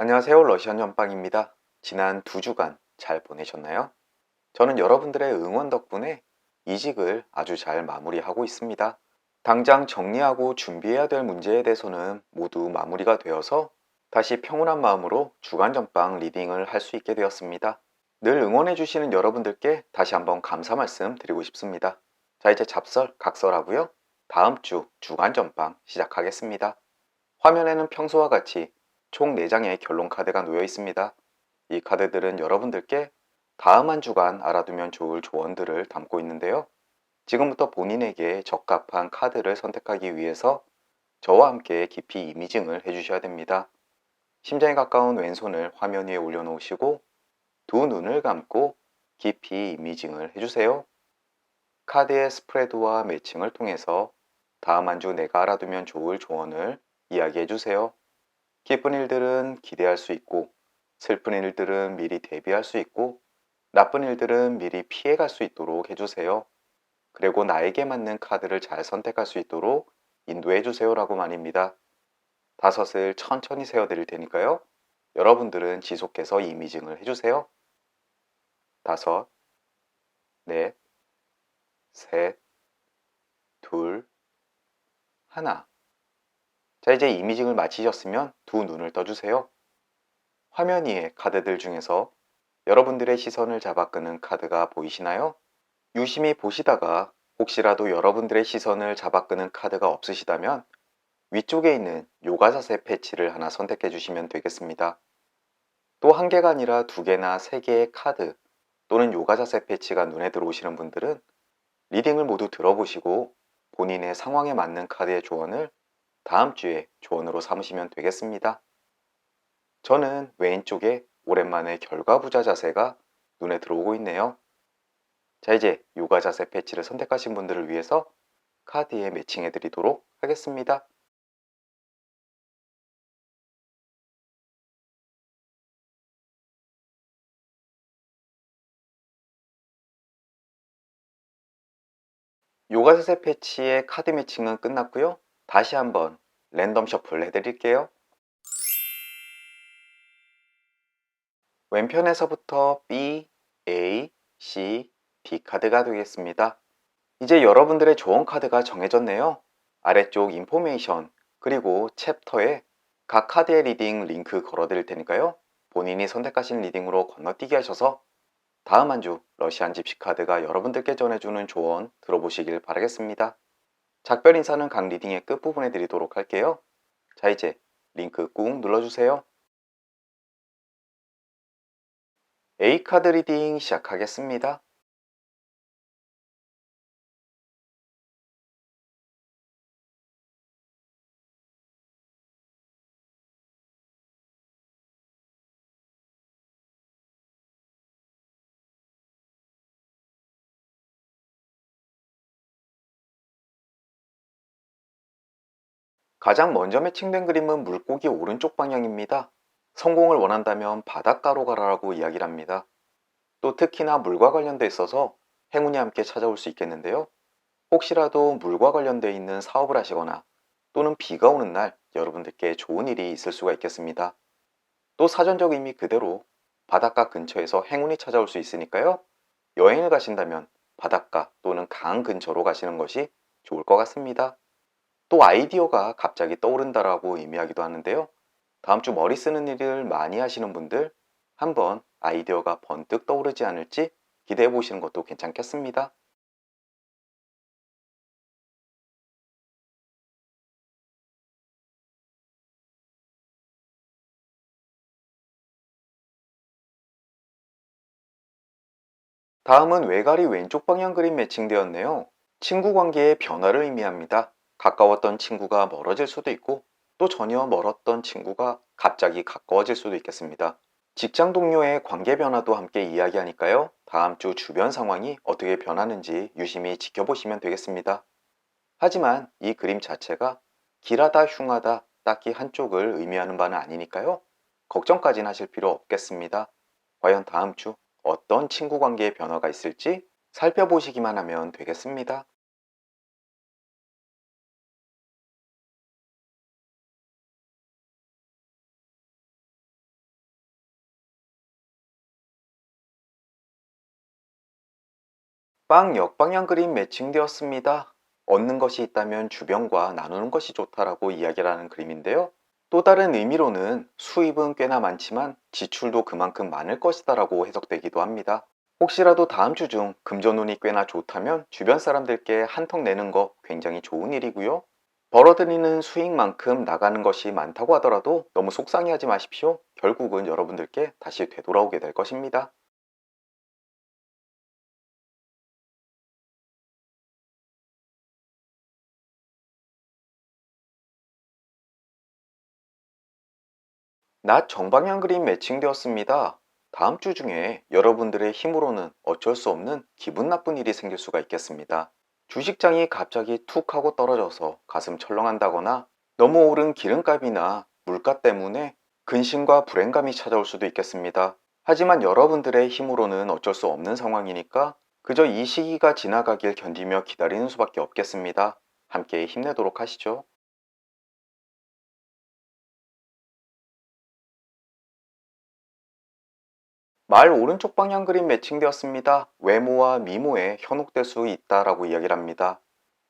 안녕하세요. 러시안 연빵입니다. 지난 2주간 잘 보내셨나요? 저는 여러분들의 응원 덕분에 이직을 아주 잘 마무리하고 있습니다. 당장 정리하고 준비해야 될 문제에 대해서는 모두 마무리가 되어서 다시 평온한 마음으로 주간 전빵 리딩을 할 수 있게 되었습니다. 늘 응원해 주시는 여러분들께 다시 한번 감사 말씀 드리고 싶습니다. 자, 이제 잡설, 각설하고요. 다음 주 주간 전빵 시작하겠습니다. 화면에는 평소와 같이 총 4장의 결론 카드가 놓여 있습니다. 이 카드들은 여러분들께 다음 한 주간 알아두면 좋을 조언들을 담고 있는데요. 지금부터 본인에게 적합한 카드를 선택하기 위해서 저와 함께 깊이 이미징을 해주셔야 됩니다. 심장에 가까운 왼손을 화면 위에 올려놓으시고 두 눈을 감고 깊이 이미징을 해주세요. 카드의 스프레드와 매칭을 통해서 다음 한 주 내가 알아두면 좋을 조언을 이야기해주세요. 기쁜 일들은 기대할 수 있고 슬픈 일들은 미리 대비할 수 있고 나쁜 일들은 미리 피해갈 수 있도록 해주세요. 그리고 나에게 맞는 카드를 잘 선택할 수 있도록 인도해 주세요라고 말입니다. 5을 천천히 세어드릴 테니까요. 여러분들은 지속해서 이미징을 해주세요. 5, 넷, 셋, 둘, 하나. 자, 이제 이미징을 마치셨으면 두 눈을 떠주세요. 화면 위에 카드들 중에서 여러분들의 시선을 잡아 끄는 카드가 보이시나요? 유심히 보시다가 혹시라도 여러분들의 시선을 잡아 끄는 카드가 없으시다면 위쪽에 있는 요가 자세 패치를 하나 선택해 주시면 되겠습니다. 또 한 개가 아니라 2개나 3개의 카드 또는 요가 자세 패치가 눈에 들어오시는 분들은 리딩을 모두 들어보시고 본인의 상황에 맞는 카드의 조언을 다음 주에 조언으로 삼으시면 되겠습니다. 저는 왼쪽에 오랜만에 결과부자 자세가 눈에 들어오고 있네요. 자, 이제 요가 자세 패치를 선택하신 분들을 위해서 카드에 매칭해 드리도록 하겠습니다. 요가 자세 패치의 카드 매칭은 끝났고요. 다시 한번 랜덤 셔플 해드릴게요. 왼편에서부터 B, A, C, D 카드가 되겠습니다. 이제 여러분들의 조언 카드가 정해졌네요. 아래쪽 인포메이션 그리고 챕터에 각 카드의 리딩 링크 걸어드릴 테니까요. 본인이 선택하신 리딩으로 건너뛰기 하셔서 다음 한 주 러시안 집시 카드가 여러분들께 전해주는 조언 들어보시길 바라겠습니다. 작별 인사는 각 리딩의 끝부분에 드리도록 할게요. 자, 이제 링크 꾹 눌러주세요. A카드 리딩 시작하겠습니다. 가장 먼저 매칭된 그림은 물고기 오른쪽 방향입니다. 성공을 원한다면 바닷가로 가라라고 이야기를 합니다. 또 특히나 물과 관련돼 있어서 행운이 함께 찾아올 수 있겠는데요. 혹시라도 물과 관련돼 있는 사업을 하시거나 또는 비가 오는 날 여러분들께 좋은 일이 있을 수가 있겠습니다. 또 사전적 의미 그대로 바닷가 근처에서 행운이 찾아올 수 있으니까요. 여행을 가신다면 바닷가 또는 강 근처로 가시는 것이 좋을 것 같습니다. 또 아이디어가 갑자기 떠오른다라고 의미하기도 하는데요. 다음 주 머리 쓰는 일을 많이 하시는 분들 한번 아이디어가 번뜩 떠오르지 않을지 기대해 보시는 것도 괜찮겠습니다. 다음은 외가리 왼쪽 방향 그림 매칭되었네요. 친구 관계의 변화를 의미합니다. 가까웠던 친구가 멀어질 수도 있고 또 전혀 멀었던 친구가 갑자기 가까워질 수도 있겠습니다. 직장 동료의 관계 변화도 함께 이야기하니까요. 다음 주 주변 상황이 어떻게 변하는지 유심히 지켜보시면 되겠습니다. 하지만 이 그림 자체가 길하다 흉하다 딱히 한쪽을 의미하는 바는 아니니까요. 걱정까지는 하실 필요 없겠습니다. 과연 다음 주 어떤 친구 관계의 변화가 있을지 살펴보시기만 하면 되겠습니다. 빵 역방향 그림 매칭되었습니다. 얻는 것이 있다면 주변과 나누는 것이 좋다라고 이야기를 하는 그림인데요. 또 다른 의미로는 수입은 꽤나 많지만 지출도 그만큼 많을 것이다라고 해석되기도 합니다. 혹시라도 다음 주 중 금전운이 꽤나 좋다면 주변 사람들께 한턱 내는 거 굉장히 좋은 일이고요. 벌어들이는 수익만큼 나가는 것이 많다고 하더라도 너무 속상해하지 마십시오. 결국은 여러분들께 다시 되돌아오게 될 것입니다. 낮 정방향 그림 매칭되었습니다. 다음 주 중에 여러분들의 힘으로는 어쩔 수 없는 기분 나쁜 일이 생길 수가 있겠습니다. 주식장이 갑자기 툭 하고 떨어져서 가슴 철렁한다거나 너무 오른 기름값이나 물가 때문에 근심과 불행감이 찾아올 수도 있겠습니다. 하지만 여러분들의 힘으로는 어쩔 수 없는 상황이니까 그저 이 시기가 지나가길 견디며 기다리는 수밖에 없겠습니다. 함께 힘내도록 하시죠. 말 오른쪽 방향 그림 매칭되었습니다. 외모와 미모에 현혹될 수 있다라고 이야기를 합니다.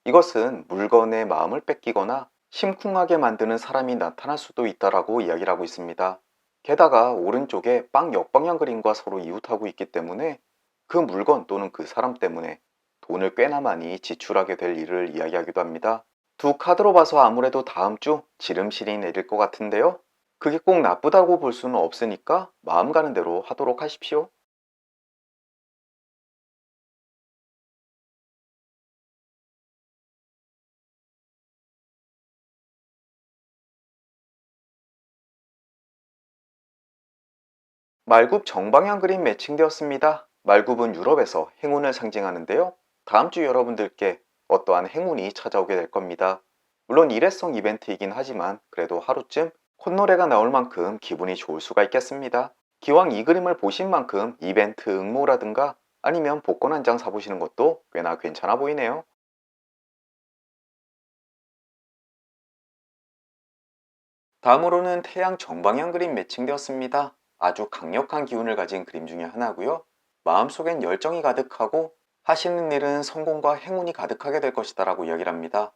이것은 물건의 마음을 뺏기거나 심쿵하게 만드는 사람이 나타날 수도 있다라고 이야기를 하고 있습니다. 게다가 오른쪽에 빵 역방향 그림과 서로 이웃하고 있기 때문에 그 물건 또는 그 사람 때문에 돈을 꽤나 많이 지출하게 될 일을 이야기하기도 합니다. 두 카드로 봐서 아무래도 다음 주 지름신이 내릴 것 같은데요. 그게 꼭 나쁘다고 볼 수는 없으니까 마음 가는 대로 하도록 하십시오. 말굽 정방향 그림 매칭되었습니다. 말굽은 유럽에서 행운을 상징하는데요. 다음 주 여러분들께 어떠한 행운이 찾아오게 될 겁니다. 물론 일회성 이벤트이긴 하지만 그래도 하루쯤 콧노래가 나올 만큼 기분이 좋을 수가 있겠습니다. 기왕 이 그림을 보신 만큼 이벤트 응모라든가 아니면 복권 한 장 사보시는 것도 꽤나 괜찮아 보이네요. 다음으로는 태양 정방향 그림 매칭되었습니다. 아주 강력한 기운을 가진 그림 중에 하나고요. 마음속엔 열정이 가득하고 하시는 일은 성공과 행운이 가득하게 될 것이다 라고 이야기를 합니다.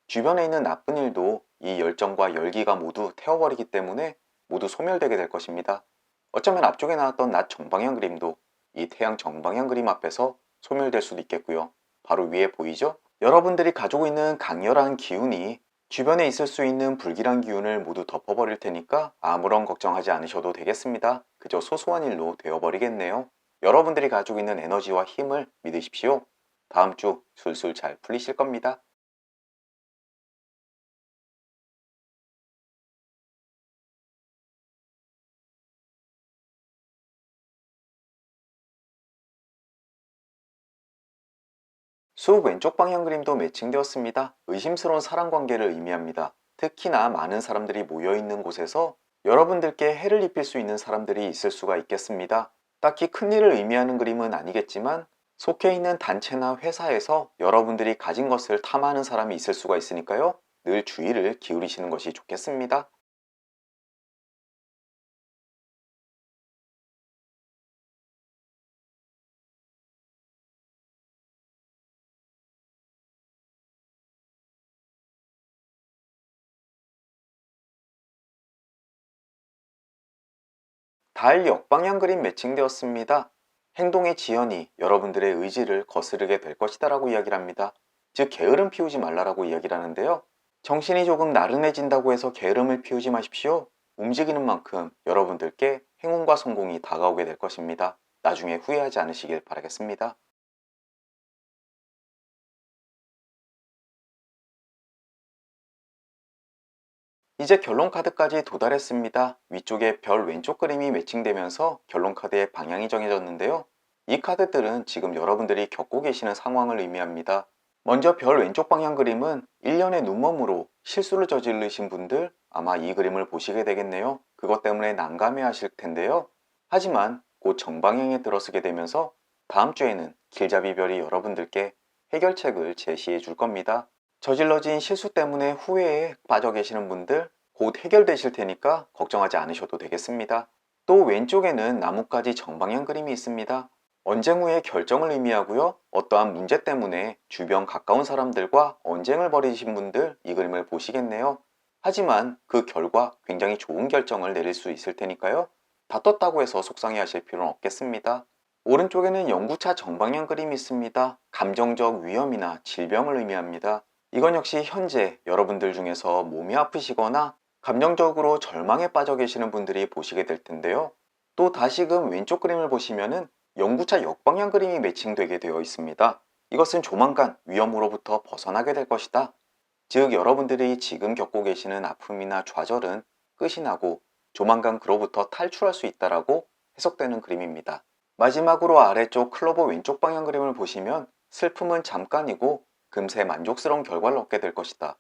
주변에 있는 나쁜 일도 이 열정과 열기가 모두 태워버리기 때문에 모두 소멸되게 될 것입니다. 어쩌면 앞쪽에 나왔던 낮 정방향 그림도 이 태양 정방향 그림 앞에서 소멸될 수도 있겠고요. 바로 위에 보이죠? 여러분들이 가지고 있는 강렬한 기운이 주변에 있을 수 있는 불길한 기운을 모두 덮어버릴 테니까 아무런 걱정하지 않으셔도 되겠습니다. 그저 소소한 일로 되어버리겠네요. 여러분들이 가지고 있는 에너지와 힘을 믿으십시오. 다음 주 술술 잘 풀리실 겁니다. 숲 왼쪽 방향 그림도 매칭되었습니다. 의심스러운 사람 관계를 의미합니다. 특히나 많은 사람들이 모여 있는 곳에서 여러분들께 해를 입힐 수 있는 사람들이 있을 수가 있겠습니다. 딱히 큰 일을 의미하는 그림은 아니겠지만 속해 있는 단체나 회사에서 여러분들이 가진 것을 탐하는 사람이 있을 수가 있으니까요. 늘 주의를 기울이시는 것이 좋겠습니다. 달 역방향 그림 매칭되었습니다. 행동의 지연이 여러분들의 의지를 거스르게 될 것이다 라고 이야기를 합니다. 즉 게으름 피우지 말라라고 이야기를 하는데요. 정신이 조금 나른해진다고 해서 게으름을 피우지 마십시오. 움직이는 만큼 여러분들께 행운과 성공이 다가오게 될 것입니다. 나중에 후회하지 않으시길 바라겠습니다. 이제 결론 카드까지 도달했습니다. 위쪽에 별 왼쪽 그림이 매칭되면서 결론 카드의 방향이 정해졌는데요. 이 카드들은 지금 여러분들이 겪고 계시는 상황을 의미합니다. 먼저 별 왼쪽 방향 그림은 1년의 눈먼으로 실수를 저지르신 분들 아마 이 그림을 보시게 되겠네요. 그것 때문에 난감해 하실 텐데요. 하지만 곧 정방향에 들어서게 되면서 다음 주에는 길잡이별이 여러분들께 해결책을 제시해 줄 겁니다. 저질러진 실수 때문에 후회에 빠져 계시는 분들 곧 해결되실 테니까 걱정하지 않으셔도 되겠습니다. 또 왼쪽에는 나뭇가지 정방향 그림이 있습니다. 언쟁 후의 결정을 의미하고요. 어떠한 문제 때문에 주변 가까운 사람들과 언쟁을 벌이신 분들 이 그림을 보시겠네요. 하지만 그 결과 굉장히 좋은 결정을 내릴 수 있을 테니까요. 다퉜다고 해서 속상해 하실 필요는 없겠습니다. 오른쪽에는 연구차 정방향 그림이 있습니다. 감정적 위험이나 질병을 의미합니다. 이건 역시 현재 여러분들 중에서 몸이 아프시거나 감정적으로 절망에 빠져 계시는 분들이 보시게 될 텐데요. 또 다시금 왼쪽 그림을 보시면은 연구차 역방향 그림이 매칭되게 되어 있습니다. 이것은 조만간 위험으로부터 벗어나게 될 것이다. 즉 여러분들이 지금 겪고 계시는 아픔이나 좌절은 끝이 나고 조만간 그로부터 탈출할 수 있다라고 해석되는 그림입니다. 마지막으로 아래쪽 클로버 왼쪽 방향 그림을 보시면 슬픔은 잠깐이고 금세 만족스러운 결과를 얻게 될 것이다.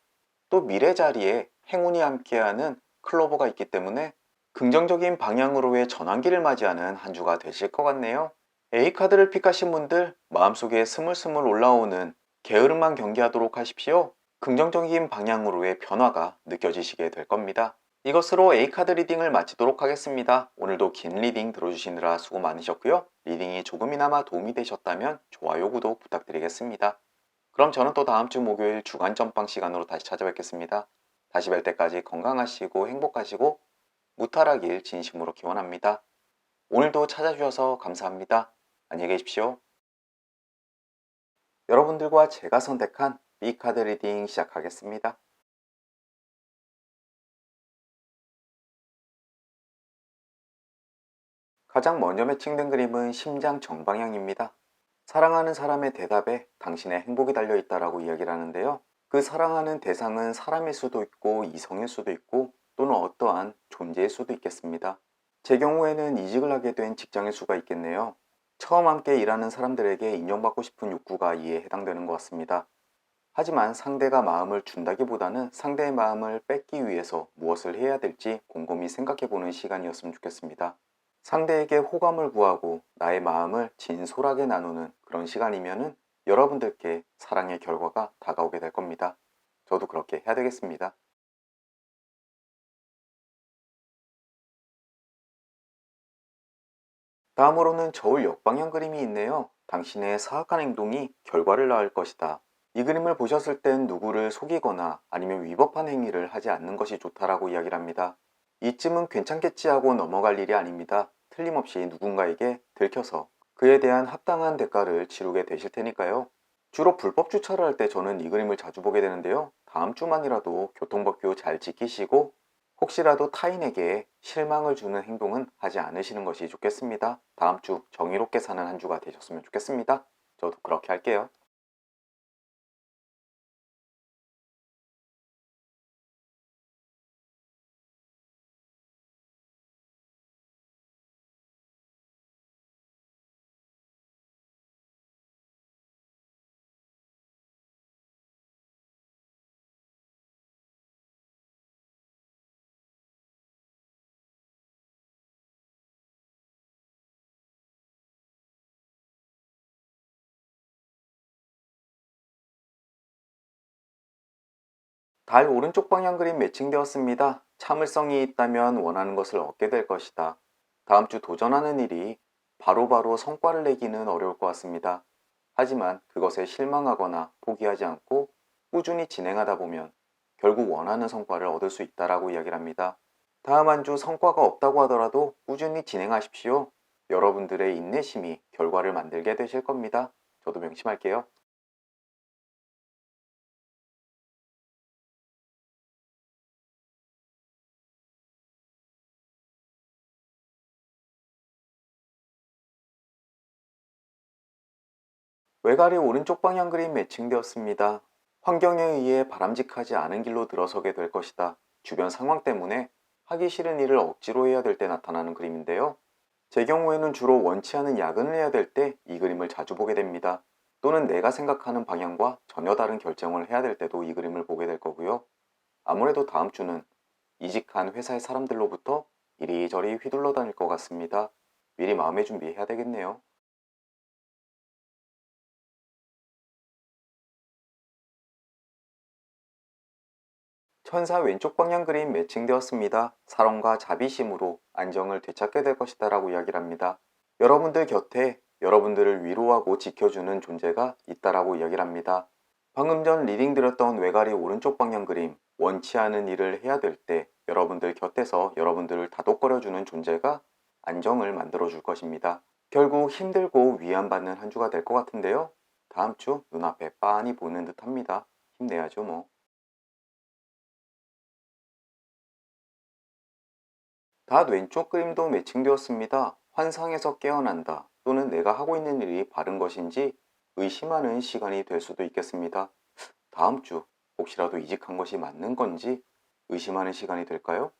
또 미래 자리에 행운이 함께하는 클로버가 있기 때문에 긍정적인 방향으로의 전환기를 맞이하는 한 주가 되실 것 같네요. A카드를 픽하신 분들 마음속에 스물스물 올라오는 게으름만 경계하도록 하십시오. 긍정적인 방향으로의 변화가 느껴지시게 될 겁니다. 이것으로 A카드 리딩을 마치도록 하겠습니다. 오늘도 긴 리딩 들어주시느라 수고 많으셨고요. 리딩이 조금이나마 도움이 되셨다면 좋아요, 구독 부탁드리겠습니다. 그럼 저는 또 다음 주 목요일 주간 전방 시간으로 다시 찾아뵙겠습니다. 다시 뵐 때까지 건강하시고 행복하시고 무탈하길 진심으로 기원합니다. 오늘도 찾아주셔서 감사합니다. 안녕히 계십시오. 여러분들과 제가 선택한 B카드 리딩 시작하겠습니다. 가장 먼저 매칭된 그림은 심장 정방향입니다. 사랑하는 사람의 대답에 당신의 행복이 달려있다라고 이야기를 하는데요. 그 사랑하는 대상은 사람일 수도 있고 이성일 수도 있고 또는 어떠한 존재일 수도 있겠습니다. 제 경우에는 이직을 하게 된 직장일 수가 있겠네요. 처음 함께 일하는 사람들에게 인정받고 싶은 욕구가 이에 해당되는 것 같습니다. 하지만 상대가 마음을 준다기보다는 상대의 마음을 뺏기 위해서 무엇을 해야 될지 곰곰이 생각해보는 시간이었으면 좋겠습니다. 상대에게 호감을 구하고 나의 마음을 진솔하게 나누는 그런 시간이면은 여러분들께 사랑의 결과가 다가오게 될 겁니다. 저도 그렇게 해야 되겠습니다. 다음으로는 저울 역방향 그림이 있네요. 당신의 사악한 행동이 결과를 낳을 것이다. 이 그림을 보셨을 땐 누구를 속이거나 아니면 위법한 행위를 하지 않는 것이 좋다라고 이야기를 합니다. 이쯤은 괜찮겠지 하고 넘어갈 일이 아닙니다. 틀림없이 누군가에게 들켜서 그에 대한 합당한 대가를 치르게 되실 테니까요. 주로 불법 주차를 할 때 저는 이 그림을 자주 보게 되는데요. 다음 주만이라도 교통법규 잘 지키시고 혹시라도 타인에게 실망을 주는 행동은 하지 않으시는 것이 좋겠습니다. 다음 주 정의롭게 사는 한 주가 되셨으면 좋겠습니다. 저도 그렇게 할게요. 달 오른쪽 방향 그림 매칭되었습니다. 참을성이 있다면 원하는 것을 얻게 될 것이다. 다음 주 도전하는 일이 바로바로 성과를 내기는 어려울 것 같습니다. 하지만 그것에 실망하거나 포기하지 않고 꾸준히 진행하다 보면 결국 원하는 성과를 얻을 수 있다라고 이야기를 합니다. 다음 한 주 성과가 없다고 하더라도 꾸준히 진행하십시오. 여러분들의 인내심이 결과를 만들게 되실 겁니다. 저도 명심할게요. 외가리 오른쪽 방향 그림 매칭되었습니다. 환경에 의해 바람직하지 않은 길로 들어서게 될 것이다. 주변 상황 때문에 하기 싫은 일을 억지로 해야 될 때 나타나는 그림인데요. 제 경우에는 주로 원치 않은 야근을 해야 될 때 이 그림을 자주 보게 됩니다. 또는 내가 생각하는 방향과 전혀 다른 결정을 해야 될 때도 이 그림을 보게 될 거고요. 아무래도 다음 주는 이직한 회사의 사람들로부터 이리저리 휘둘러 다닐 것 같습니다. 미리 마음의 준비해야 되겠네요. 천사 왼쪽 방향 그림 매칭되었습니다. 사랑과 자비심으로 안정을 되찾게 될 것이다 라고 이야기를 합니다. 여러분들 곁에 여러분들을 위로하고 지켜주는 존재가 있다라고 이야기를 합니다. 방금 전 리딩 드렸던 외가리 오른쪽 방향 그림, 원치 않은 일을 해야 될 때 여러분들 곁에서 여러분들을 다독거려주는 존재가 안정을 만들어 줄 것입니다. 결국 힘들고 위안받는 한 주가 될 것 같은데요. 다음 주 눈앞에 빤히 보이는 듯 합니다. 힘내야죠 뭐. 닷 왼쪽 그림도 매칭되었습니다. 환상에서 깨어난다 또는 내가 하고 있는 일이 바른 것인지 의심하는 시간이 될 수도 있겠습니다. 다음 주 혹시라도 이직한 것이 맞는 건지 의심하는 시간이 될까요?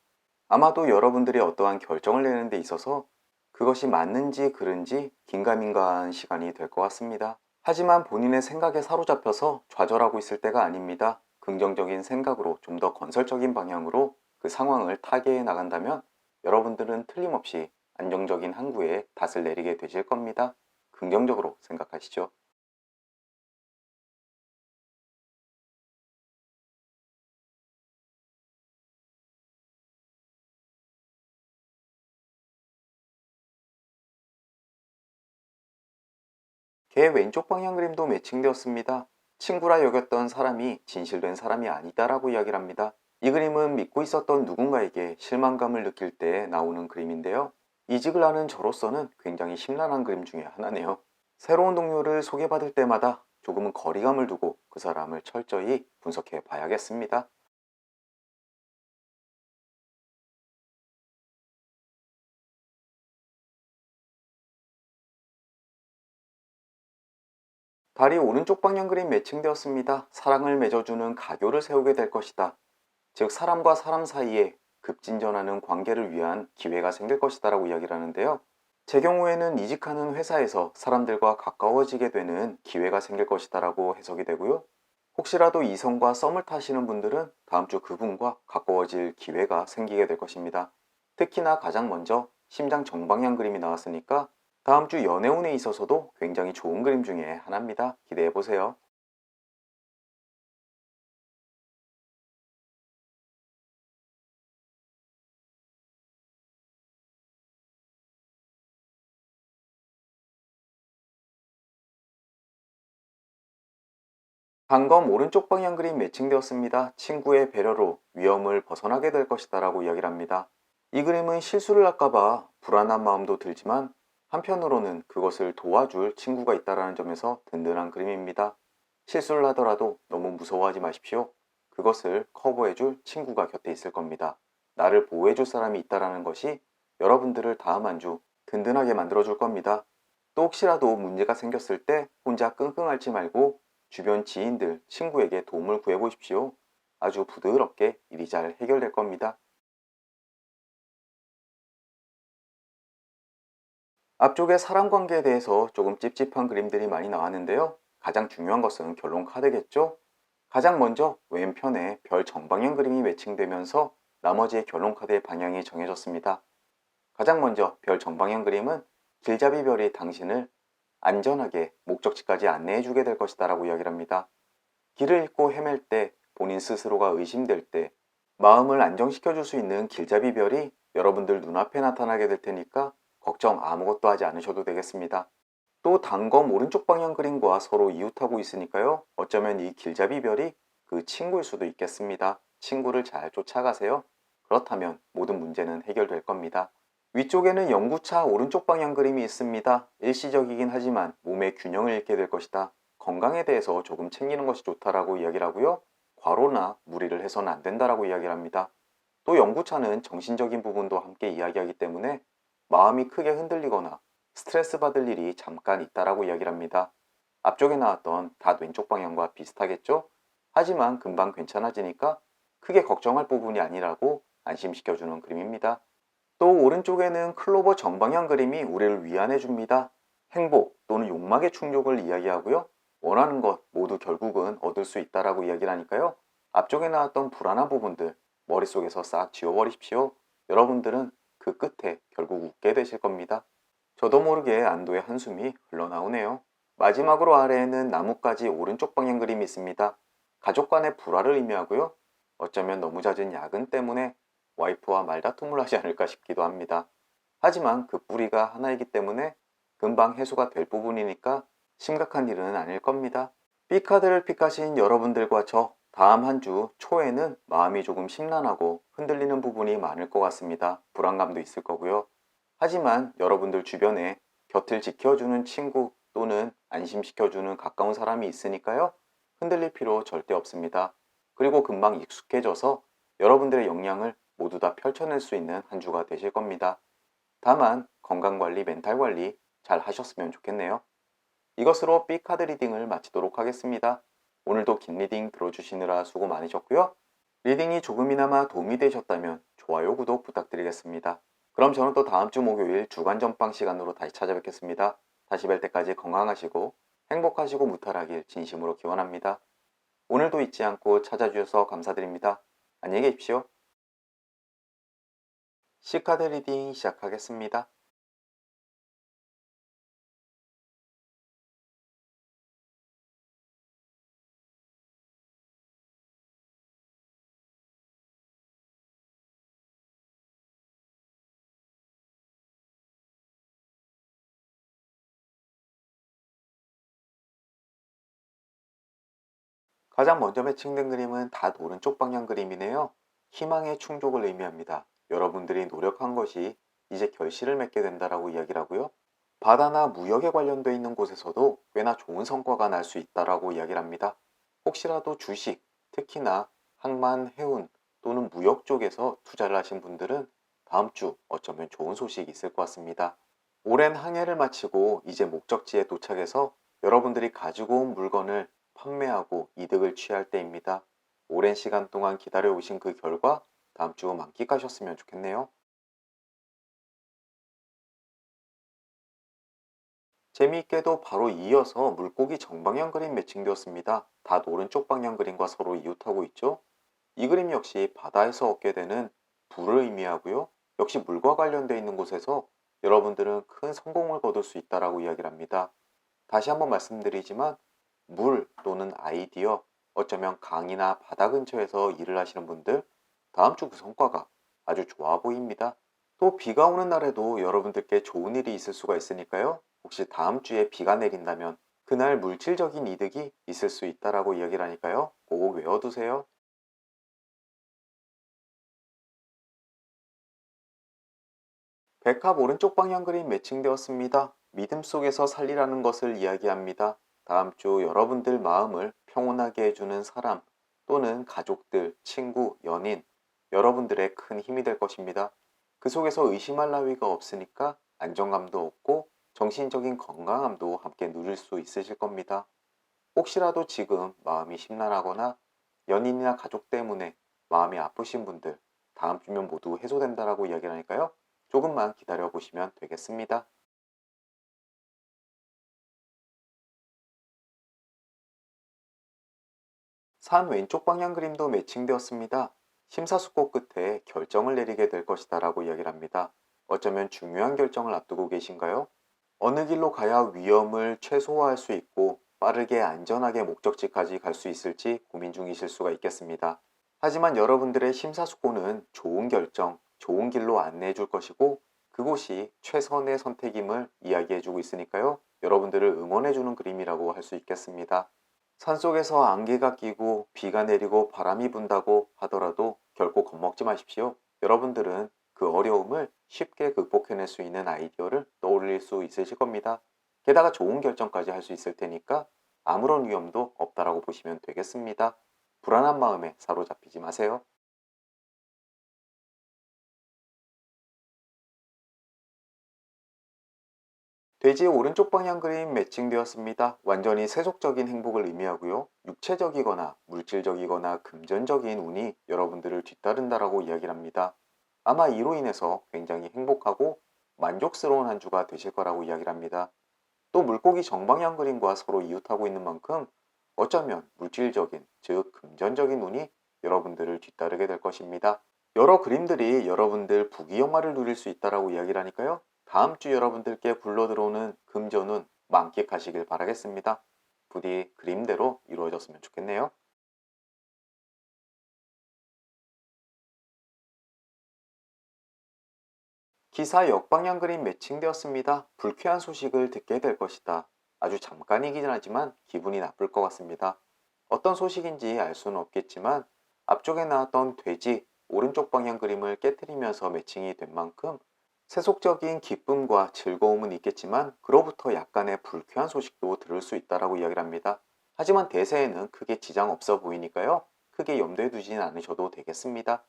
아마도 여러분들이 어떠한 결정을 내는 데 있어서 그것이 맞는지 그른지 긴가민가한 시간이 될 것 같습니다. 하지만 본인의 생각에 사로잡혀서 좌절하고 있을 때가 아닙니다. 긍정적인 생각으로 좀 더 건설적인 방향으로 그 상황을 타개해 나간다면 여러분들은 틀림없이 안정적인 항구에 닷을 내리게 되실 겁니다. 긍정적으로 생각하시죠. 개 왼쪽 방향 그림도 매칭되었습니다. 친구라 여겼던 사람이 진실된 사람이 아니다라고 이야기를 합니다. 이 그림은 믿고 있었던 누군가에게 실망감을 느낄 때 나오는 그림인데요. 이직을 하는 저로서는 굉장히 심란한 그림 중에 하나네요. 새로운 동료를 소개받을 때마다 조금은 거리감을 두고 그 사람을 철저히 분석해 봐야겠습니다. 달이 오른쪽 방향 그림 매칭되었습니다. 사랑을 맺어주는 가교를 세우게 될 것이다. 즉 사람과 사람 사이에 급진전하는 관계를 위한 기회가 생길 것이다 라고 이야기를 하는데요. 제 경우에는 이직하는 회사에서 사람들과 가까워지게 되는 기회가 생길 것이다 라고 해석이 되고요. 혹시라도 이성과 썸을 타시는 분들은 다음 주 그분과 가까워질 기회가 생기게 될 것입니다. 특히나 가장 먼저 심장 정방향 그림이 나왔으니까 다음 주 연애운에 있어서도 굉장히 좋은 그림 중에 하나입니다. 기대해 보세요. 방검 오른쪽 방향 그림 매칭되었습니다. 친구의 배려로 위험을 벗어나게 될 것이다 라고 이야기를 합니다. 이 그림은 실수를 할까봐 불안한 마음도 들지만 한편으로는 그것을 도와줄 친구가 있다는 점에서 든든한 그림입니다. 실수를 하더라도 너무 무서워하지 마십시오. 그것을 커버해줄 친구가 곁에 있을 겁니다. 나를 보호해줄 사람이 있다는 것이 여러분들을 다음 한 주 든든하게 만들어줄 겁니다. 또 혹시라도 문제가 생겼을 때 혼자 끙끙 앓지 말고 주변 지인들, 친구에게 도움을 구해보십시오. 아주 부드럽게 일이 잘 해결될 겁니다. 앞쪽에 사람 관계에 대해서 조금 찝찝한 그림들이 많이 나왔는데요. 가장 중요한 것은 결론 카드겠죠? 가장 먼저 왼편에 별 정방향 그림이 매칭되면서 나머지의 결론 카드의 방향이 정해졌습니다. 가장 먼저 별 정방향 그림은 길잡이 별이 당신을 안전하게 목적지까지 안내해 주게 될 것이다 라고 이야기를 합니다. 길을 잃고 헤맬 때 본인 스스로가 의심될 때 마음을 안정시켜 줄 수 있는 길잡이 별이 여러분들 눈앞에 나타나게 될 테니까 걱정 아무것도 하지 않으셔도 되겠습니다. 또 단검 오른쪽 방향 그림과 서로 이웃하고 있으니까요. 어쩌면 이 길잡이 별이 그 친구일 수도 있겠습니다. 친구를 잘 쫓아가세요. 그렇다면 모든 문제는 해결될 겁니다. 위쪽에는 연구차 오른쪽 방향 그림이 있습니다. 일시적이긴 하지만 몸의 균형을 잃게 될 것이다. 건강에 대해서 조금 챙기는 것이 좋다라고 이야기를 하고요. 과로나 무리를 해서는 안 된다라고 이야기를 합니다. 또 연구차는 정신적인 부분도 함께 이야기하기 때문에 마음이 크게 흔들리거나 스트레스 받을 일이 잠깐 있다라고 이야기를 합니다. 앞쪽에 나왔던 닷 왼쪽 방향과 비슷하겠죠? 하지만 금방 괜찮아지니까 크게 걱정할 부분이 아니라고 안심시켜주는 그림입니다. 또 오른쪽에는 클로버 정방향 그림이 우리를 위안해 줍니다. 행복 또는 욕망의 충족을 이야기하고요. 원하는 것 모두 결국은 얻을 수 있다라고 이야기를 하니까요. 앞쪽에 나왔던 불안한 부분들 머릿속에서 싹 지워버리십시오. 여러분들은 그 끝에 결국 웃게 되실 겁니다. 저도 모르게 안도의 한숨이 흘러나오네요. 마지막으로 아래에는 나뭇가지 오른쪽 방향 그림이 있습니다. 가족 간의 불화를 의미하고요. 어쩌면 너무 잦은 야근 때문에 와이프와 말다툼을 하지 않을까 싶기도 합니다. 하지만 그 뿌리가 하나이기 때문에 금방 해소가 될 부분이니까 심각한 일은 아닐 겁니다. B카드를 픽하신 여러분들과 저 다음 한 주 초에는 마음이 조금 심란하고 흔들리는 부분이 많을 것 같습니다. 불안감도 있을 거고요. 하지만 여러분들 주변에 곁을 지켜주는 친구 또는 안심시켜주는 가까운 사람이 있으니까요. 흔들릴 필요 절대 없습니다. 그리고 금방 익숙해져서 여러분들의 역량을 모두 다 펼쳐낼 수 있는 한 주가 되실 겁니다. 다만 건강관리, 멘탈관리 잘 하셨으면 좋겠네요. 이것으로 B카드 리딩을 마치도록 하겠습니다. 오늘도 긴 리딩 들어주시느라 수고 많으셨고요. 리딩이 조금이나마 도움이 되셨다면 좋아요, 구독 부탁드리겠습니다. 그럼 저는 또 다음 주 목요일 주간 전방 시간으로 다시 찾아뵙겠습니다. 다시 뵐 때까지 건강하시고 행복하시고 무탈하길 진심으로 기원합니다. 오늘도 잊지 않고 찾아주셔서 감사드립니다. 안녕히 계십시오. C카드 리딩 시작하겠습니다. 가장 먼저 매칭된 그림은 닷 오른쪽 방향 그림이네요. 희망의 충족을 의미합니다. 여러분들이 노력한 것이 이제 결실을 맺게 된다라고 이야기를 하고요. 바다나 무역에 관련되어 있는 곳에서도 꽤나 좋은 성과가 날 수 있다라고 이야기를 합니다. 혹시라도 주식, 특히나 항만, 해운 또는 무역 쪽에서 투자를 하신 분들은 다음 주 어쩌면 좋은 소식이 있을 것 같습니다. 오랜 항해를 마치고 이제 목적지에 도착해서 여러분들이 가지고 온 물건을 판매하고 이득을 취할 때입니다. 오랜 시간 동안 기다려 오신 그 결과 다음 주 만끽하셨으면 좋겠네요. 재미있게도 바로 이어서 물고기 정방향 그림 매칭되었습니다. 닷 오른쪽 방향 그림과 서로 이웃하고 있죠. 이 그림 역시 바다에서 얻게 되는 부를 의미하고요. 역시 물과 관련되어 있는 곳에서 여러분들은 큰 성공을 거둘 수 있다라고 이야기를 합니다. 다시 한번 말씀드리지만 물 또는 아이디어, 어쩌면 강이나 바다 근처에서 일을 하시는 분들 다음 주 그 성과가 아주 좋아 보입니다. 또 비가 오는 날에도 여러분들께 좋은 일이 있을 수가 있으니까요. 혹시 다음 주에 비가 내린다면 그날 물질적인 이득이 있을 수 있다라고 이야기를 하니까요. 꼭 외워두세요. 백합 오른쪽 방향 그림 매칭되었습니다. 믿음 속에서 살리라는 것을 이야기합니다. 다음 주 여러분들 마음을 평온하게 해주는 사람 또는 가족들, 친구, 연인, 여러분들의 큰 힘이 될 것입니다. 그 속에서 의심할 나위가 없으니까 안정감도 얻고 정신적인 건강함도 함께 누릴 수 있으실 겁니다. 혹시라도 지금 마음이 심란하거나 연인이나 가족 때문에 마음이 아프신 분들 다음 주면 모두 해소된다라고 이야기하니까요. 조금만 기다려 보시면 되겠습니다. 산 왼쪽 방향 그림도 매칭되었습니다. 심사숙고 끝에 결정을 내리게 될 것이다 라고 이야기를 합니다. 어쩌면 중요한 결정을 앞두고 계신가요? 어느 길로 가야 위험을 최소화할 수 있고 빠르게 안전하게 목적지까지 갈 수 있을지 고민 중이실 수가 있겠습니다. 하지만 여러분들의 심사숙고는 좋은 결정, 좋은 길로 안내해 줄 것이고 그곳이 최선의 선택임을 이야기해 주고 있으니까요. 여러분들을 응원해 주는 그림이라고 할 수 있겠습니다. 산속에서 안개가 끼고 비가 내리고 바람이 분다고 하더라도 결코 겁먹지 마십시오. 여러분들은 그 어려움을 쉽게 극복해낼 수 있는 아이디어를 떠올릴 수 있으실 겁니다. 게다가 좋은 결정까지 할 수 있을 테니까 아무런 위험도 없다라고 보시면 되겠습니다. 불안한 마음에 사로잡히지 마세요. 돼지의 오른쪽 방향 그림 매칭되었습니다. 완전히 세속적인 행복을 의미하고요. 육체적이거나 물질적이거나 금전적인 운이 여러분들을 뒤따른다라고 이야기를 합니다. 아마 이로 인해서 굉장히 행복하고 만족스러운 한 주가 되실 거라고 이야기를 합니다. 또 물고기 정방향 그림과 서로 이웃하고 있는 만큼 어쩌면 물질적인, 즉 금전적인 운이 여러분들을 뒤따르게 될 것입니다. 여러 그림들이 여러분들 부귀영화를 누릴 수 있다라고 이야기를 하니까요. 다음 주 여러분들께 굴러 들어오는 금전운 만끽하시길 바라겠습니다. 부디 그림대로 이루어졌으면 좋겠네요. 기사 역방향 그림 매칭되었습니다. 불쾌한 소식을 듣게 될 것이다. 아주 잠깐이긴 하지만 기분이 나쁠 것 같습니다. 어떤 소식인지 알 수는 없겠지만 앞쪽에 나왔던 돼지 오른쪽 방향 그림을 깨뜨리면서 매칭이 된 만큼 세속적인 기쁨과 즐거움은 있겠지만 그로부터 약간의 불쾌한 소식도 들을 수 있다라고 이야기를 합니다. 하지만 대세에는 크게 지장 없어 보이니까요. 크게 염두에 두지는 않으셔도 되겠습니다.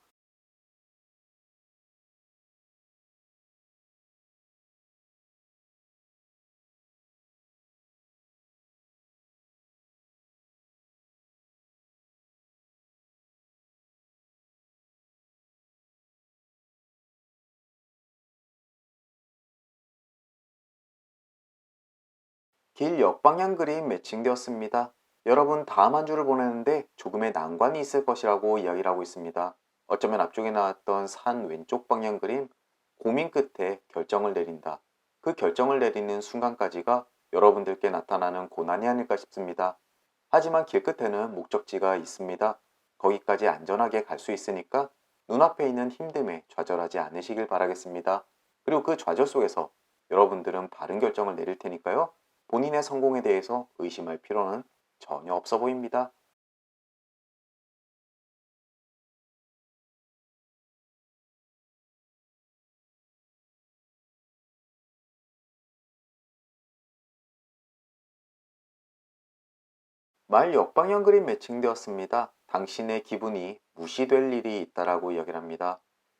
길 역방향 그림 매칭되었습니다. 여러분 다음 한 주를 보내는데 조금의 난관이 있을 것이라고 이야기를 하고 있습니다. 어쩌면 앞쪽에 나왔던 산 왼쪽 방향 그림, 고민 끝에 결정을 내린다. 그 결정을 내리는 순간까지가 여러분들께 나타나는 고난이 아닐까 싶습니다. 하지만 길 끝에는 목적지가 있습니다. 거기까지 안전하게 갈 수 있으니까 눈앞에 있는 힘듦에 좌절하지 않으시길 바라겠습니다. 그리고 그 좌절 속에서 여러분들은 바른 결정을 내릴 테니까요. 본인의 성공에 대해서 의심할 필요는 전혀 없어 보입니다. 말 역방향 그림 매칭되었습니다. 당신의 기분이 무시될 일이 있다라고 이야기를 합니다.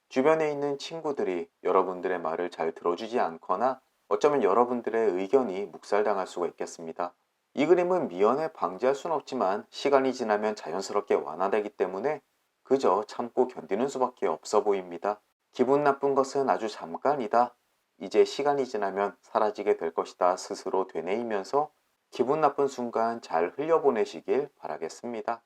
주변에 있는 친구들이 여러분들의 말을 잘 들어주지 않거나 어쩌면 여러분들의 의견이 묵살당할 수가 있겠습니다. 이 그림은 미연에 방지할 수는 없지만 시간이 지나면 자연스럽게 완화되기 때문에 그저 참고 견디는 수밖에 없어 보입니다. 기분 나쁜 것은 아주 잠깐이다. 이제 시간이 지나면 사라지게 될 것이다. 스스로 되뇌이면서 기분 나쁜 순간 잘 흘려보내시길 바라겠습니다.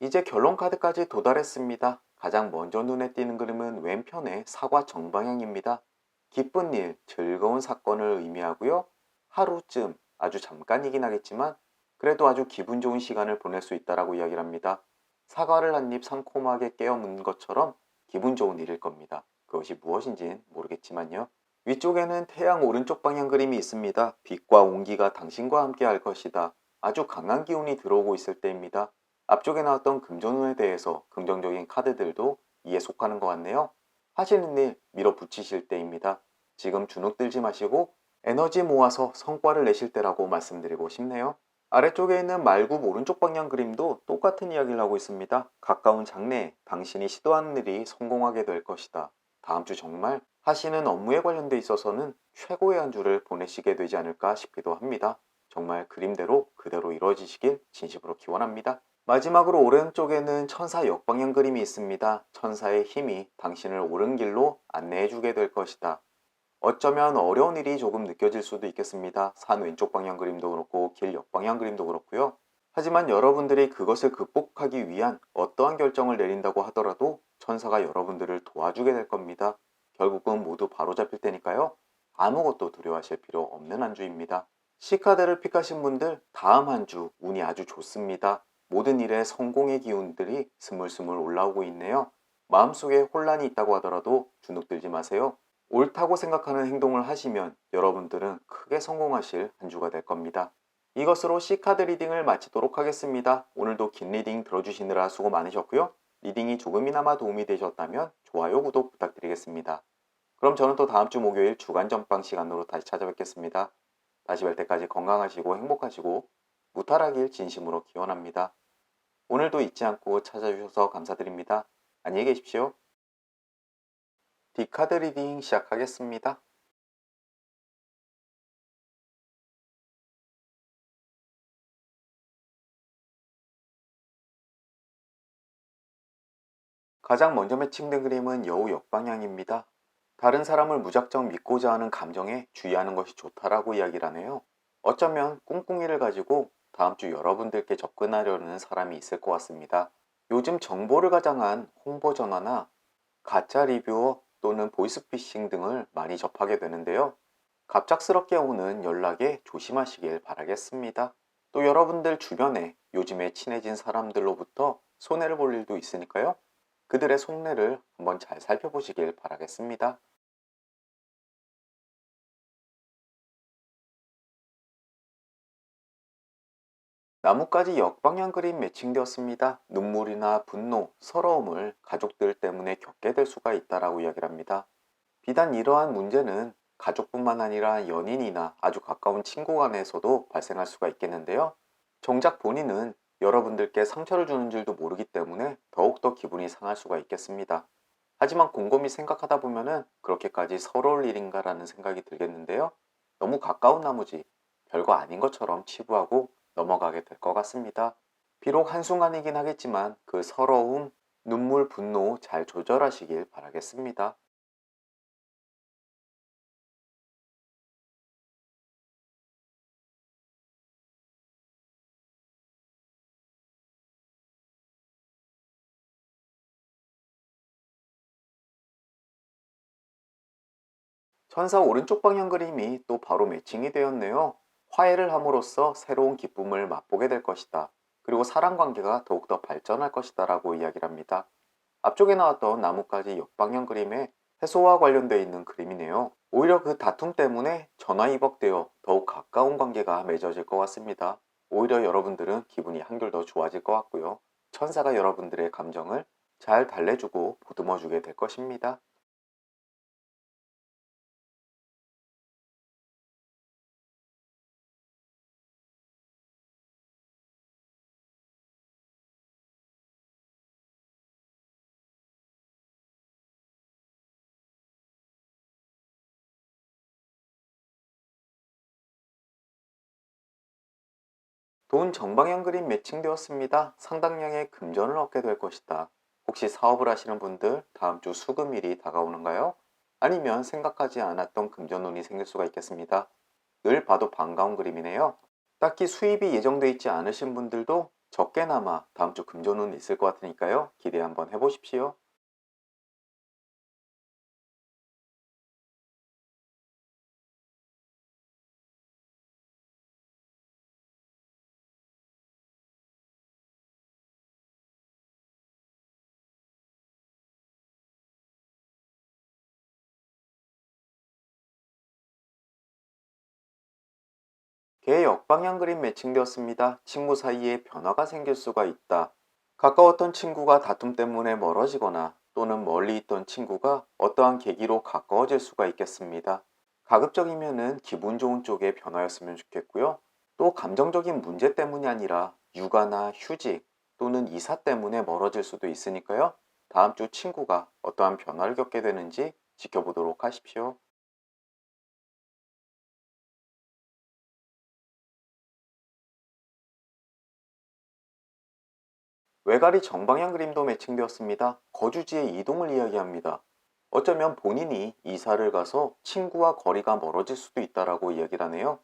이제 결론 카드까지 도달했습니다. 가장 먼저 눈에 띄는 그림은 왼편의 사과 정방향입니다. 기쁜 일, 즐거운 사건을 의미하고요. 하루쯤, 아주 잠깐이긴 하겠지만 그래도 아주 기분 좋은 시간을 보낼 수 있다라고 이야기를 합니다. 사과를 한 입 상콤하게 깨어 묻는 것처럼 기분 좋은 일일 겁니다. 그것이 무엇인지는 모르겠지만요. 위쪽에는 태양 오른쪽 방향 그림이 있습니다. 빛과 온기가 당신과 함께 할 것이다. 아주 강한 기운이 들어오고 있을 때입니다. 앞쪽에 나왔던 금전운에 대해서 긍정적인 카드들도 이에 속하는 것 같네요. 하시는 일 밀어붙이실 때입니다. 지금 주눅 들지 마시고 에너지 모아서 성과를 내실 때라고 말씀드리고 싶네요. 아래쪽에 있는 말굽 오른쪽 방향 그림도 똑같은 이야기를 하고 있습니다. 가까운 장래에 당신이 시도하는 일이 성공하게 될 것이다. 다음 주 정말 하시는 업무에 관련돼 있어서는 최고의 한 주를 보내시게 되지 않을까 싶기도 합니다. 정말 그림대로 그대로 이루어지시길 진심으로 기원합니다. 마지막으로 오른쪽에는 천사 역방향 그림이 있습니다. 천사의 힘이 당신을 옳은 길로 안내해주게 될 것이다. 어쩌면 어려운 일이 조금 느껴질 수도 있겠습니다. 산 왼쪽 방향 그림도 그렇고 길 역방향 그림도 그렇고요. 하지만 여러분들이 그것을 극복하기 위한 어떠한 결정을 내린다고 하더라도 천사가 여러분들을 도와주게 될 겁니다. 결국은 모두 바로잡힐 테니까요. 아무것도 두려워하실 필요 없는 한 주입니다. C카드를 픽하신 분들 다음 한 주 운이 아주 좋습니다. 모든 일에 성공의 기운들이 스물스물 올라오고 있네요. 마음속에 혼란이 있다고 하더라도 주눅들지 마세요. 옳다고 생각하는 행동을 하시면 여러분들은 크게 성공하실 한 주가 될 겁니다. 이것으로 C카드 리딩을 마치도록 하겠습니다. 오늘도 긴 리딩 들어주시느라 수고 많으셨고요. 리딩이 조금이나마 도움이 되셨다면 좋아요, 구독 부탁드리겠습니다. 그럼 저는 또 다음 주 목요일 주간 전방 시간으로 다시 찾아뵙겠습니다. 다시 뵐 때까지 건강하시고 행복하시고 무탈하길 진심으로 기원합니다. 오늘도 잊지 않고 찾아주셔서 감사드립니다. 안녕히 계십시오. D카드 리딩 시작하겠습니다. 가장 먼저 매칭된 그림은 여우 역방향입니다. 다른 사람을 무작정 믿고자 하는 감정에 주의하는 것이 좋다라고 이야기를 하네요. 어쩌면 꿍꿍이를 가지고 다음 주 여러분들께 접근하려는 사람이 있을 것 같습니다. 요즘 정보를 가장한 홍보 전화나 가짜 리뷰어 또는 보이스피싱 등을 많이 접하게 되는데요. 갑작스럽게 오는 연락에 조심하시길 바라겠습니다. 또 여러분들 주변에 요즘에 친해진 사람들로부터 손해를 볼 일도 있으니까요. 그들의 속내를 한번 잘 살펴보시길 바라겠습니다. 나뭇가지 역방향 그림 매칭되었습니다. 눈물이나 분노, 서러움을 가족들 때문에 겪게 될 수가 있다라고 이야기를 합니다. 비단 이러한 문제는 가족뿐만 아니라 연인이나 아주 가까운 친구 간에서도 발생할 수가 있겠는데요. 정작 본인은 여러분들께 상처를 주는 줄도 모르기 때문에 더욱더 기분이 상할 수가 있겠습니다. 하지만 곰곰이 생각하다 보면은 그렇게까지 서러울 일인가라는 생각이 들겠는데요. 너무 가까운 나머지 별거 아닌 것처럼 치부하고 넘어가게 될 것 같습니다. 비록 한순간이긴 하겠지만 그 서러움, 눈물, 분노 잘 조절하시길 바라겠습니다. 천사 오른쪽 방향 그림이 또 바로 매칭이 되었네요. 화해를 함으로써 새로운 기쁨을 맛보게 될 것이다. 그리고 사랑 관계가 더욱더 발전할 것이다 라고 이야기를 합니다. 앞쪽에 나왔던 나뭇가지 역방향 그림에 해소와 관련되어 있는 그림이네요. 오히려 그 다툼 때문에 전화위복되어 더욱 가까운 관계가 맺어질 것 같습니다. 오히려 여러분들은 기분이 한결 더 좋아질 것 같고요. 천사가 여러분들의 감정을 잘 달래주고 보듬어주게 될 것입니다. 돈 정방향 그림 매칭되었습니다. 상당량의 금전을 얻게 될 것이다. 혹시 사업을 하시는 분들 다음 주 수금일이 다가오는가요? 아니면 생각하지 않았던 금전운이 생길 수가 있겠습니다. 늘 봐도 반가운 그림이네요. 딱히 수입이 예정돼 있지 않으신 분들도 적게나마 다음 주 금전운 있을 것 같으니까요. 기대 한번 해보십시오. 개 역방향 그림 매칭되었습니다. 친구 사이에 변화가 생길 수가 있다. 가까웠던 친구가 다툼 때문에 멀어지거나 또는 멀리 있던 친구가 어떠한 계기로 가까워질 수가 있겠습니다. 가급적이면은 기분 좋은 쪽의 변화였으면 좋겠고요. 또 감정적인 문제 때문이 아니라 육아나 휴직 또는 이사 때문에 멀어질 수도 있으니까요. 다음 주 친구가 어떠한 변화를 겪게 되는지 지켜보도록 하십시오. 외가리 정방향 그림도 매칭되었습니다. 거주지의 이동을 이야기합니다. 어쩌면 본인이 이사를 가서 친구와 거리가 멀어질 수도 있다라고 이야기를 하네요.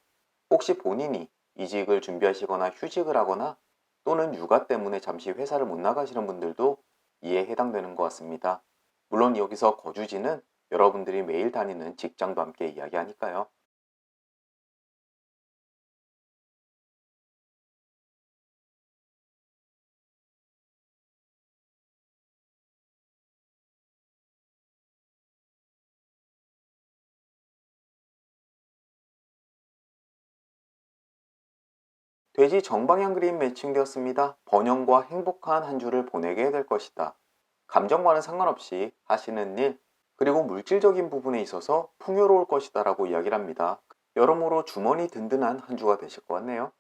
혹시 본인이 이직을 준비하시거나 휴직을 하거나 또는 육아 때문에 잠시 회사를 못 나가시는 분들도 이에 해당되는 것 같습니다. 물론 여기서 거주지는 여러분들이 매일 다니는 직장도 함께 이야기하니까요. 돼지 정방향 그림 매칭되었습니다. 번영과 행복한 한 주를 보내게 될 것이다. 감정과는 상관없이 하시는 일, 그리고 물질적인 부분에 있어서 풍요로울 것이다 라고 이야기를 합니다. 여러모로 주머니 든든한 한 주가 되실 것 같네요.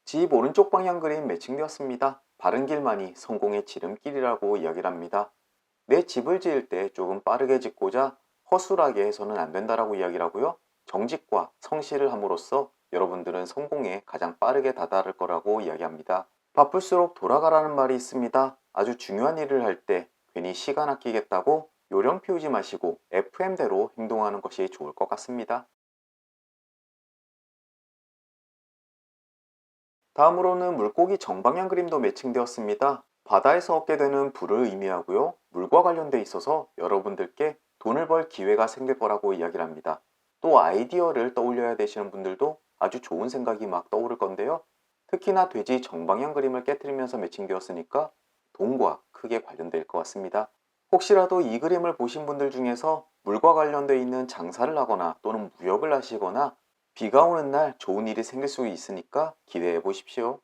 집 오른쪽 방향 그림 매칭되었습니다. 바른 길만이 성공의 지름길이라고 이야기를 합니다. 내 집을 지을 때 조금 빠르게 짓고자 허술하게 해서는 안 된다라고 이야기를 하고요. 정직과 성실을 함으로써 여러분들은 성공에 가장 빠르게 다다를 거라고 이야기합니다. 바쁠수록 돌아가라는 말이 있습니다. 아주 중요한 일을 할 때 괜히 시간 아끼겠다고 요령 피우지 마시고 FM대로 행동하는 것이 좋을 것 같습니다. 다음으로는 물고기 정방향 그림도 매칭되었습니다. 바다에서 얻게 되는 부를 의미하고요. 물과 관련돼 있어서 여러분들께 돈을 벌 기회가 생길 거라고 이야기를 합니다. 또 아이디어를 떠올려야 되시는 분들도 아주 좋은 생각이 막 떠오를 건데요. 특히나 돼지 정방향 그림을 깨뜨리면서 매칭되었으니까 돈과 크게 관련될 것 같습니다. 혹시라도 이 그림을 보신 분들 중에서 물과 관련돼 있는 장사를 하거나 또는 무역을 하시거나 비가 오는 날 좋은 일이 생길 수 있으니까 기대해 보십시오.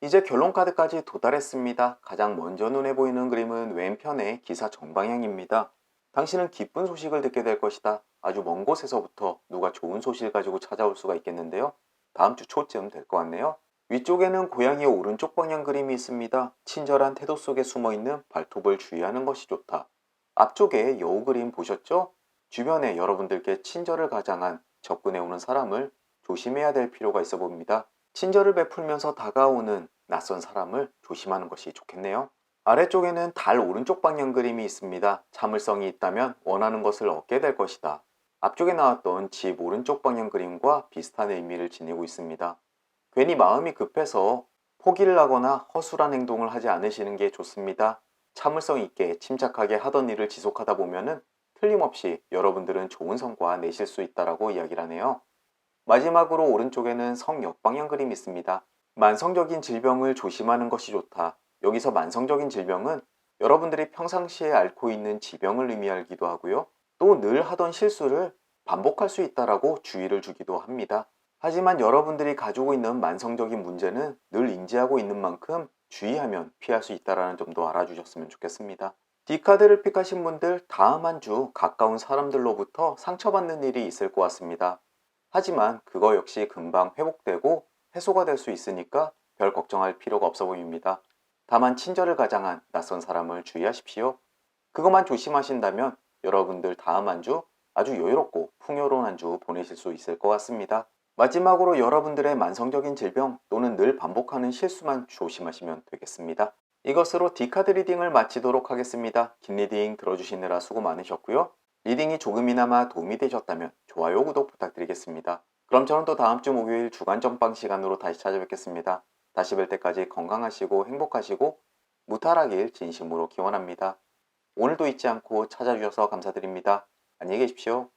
이제 결론 카드까지 도달했습니다. 가장 먼저 눈에 보이는 그림은 왼편의 기사 정방향입니다. 당신은 기쁜 소식을 듣게 될 것이다. 아주 먼 곳에서부터 누가 좋은 소식을 가지고 찾아올 수가 있겠는데요. 다음 주 초쯤 될 것 같네요. 위쪽에는 고양이 오른쪽 방향 그림이 있습니다. 친절한 태도 속에 숨어 있는 발톱을 주의하는 것이 좋다. 앞쪽에 여우 그림 보셨죠? 주변에 여러분들께 친절을 가장한 접근해 오는 사람을 조심해야 될 필요가 있어 봅니다. 친절을 베풀면서 다가오는 낯선 사람을 조심하는 것이 좋겠네요. 아래쪽에는 달 오른쪽 방향 그림이 있습니다. 참을성이 있다면 원하는 것을 얻게 될 것이다. 앞쪽에 나왔던 집 오른쪽 방향 그림과 비슷한 의미를 지니고 있습니다. 괜히 마음이 급해서 포기를 하거나 허술한 행동을 하지 않으시는 게 좋습니다. 참을성 있게 침착하게 하던 일을 지속하다 보면은 틀림없이 여러분들은 좋은 성과 내실 수 있다라고 이야기를 하네요. 마지막으로 오른쪽에는 성 역방향 그림이 있습니다. 만성적인 질병을 조심하는 것이 좋다. 여기서 만성적인 질병은 여러분들이 평상시에 앓고 있는 지병을 의미하기도 하고요. 또 늘 하던 실수를 반복할 수 있다라고 주의를 주기도 합니다. 하지만 여러분들이 가지고 있는 만성적인 문제는 늘 인지하고 있는 만큼 주의하면 피할 수 있다는 점도 알아주셨으면 좋겠습니다. D카드를 픽하신 분들 다음 한 주 가까운 사람들로부터 상처받는 일이 있을 것 같습니다. 하지만 그거 역시 금방 회복되고 해소가 될 수 있으니까 별 걱정할 필요가 없어 보입니다. 다만 친절을 가장한 낯선 사람을 주의하십시오. 그것만 조심하신다면 여러분들 다음 한 주 아주 여유롭고 풍요로운 한 주 보내실 수 있을 것 같습니다. 마지막으로 여러분들의 만성적인 질병 또는 늘 반복하는 실수만 조심하시면 되겠습니다. 이것으로 D카드 리딩을 마치도록 하겠습니다. 긴 리딩 들어주시느라 수고 많으셨고요. 리딩이 조금이나마 도움이 되셨다면 좋아요, 구독 부탁드리겠습니다. 그럼 저는 또 다음 주 목요일 주간 전방 시간으로 다시 찾아뵙겠습니다. 다시 뵐 때까지 건강하시고 행복하시고 무탈하길 진심으로 기원합니다. 오늘도 잊지 않고 찾아주셔서 감사드립니다. 안녕히 계십시오.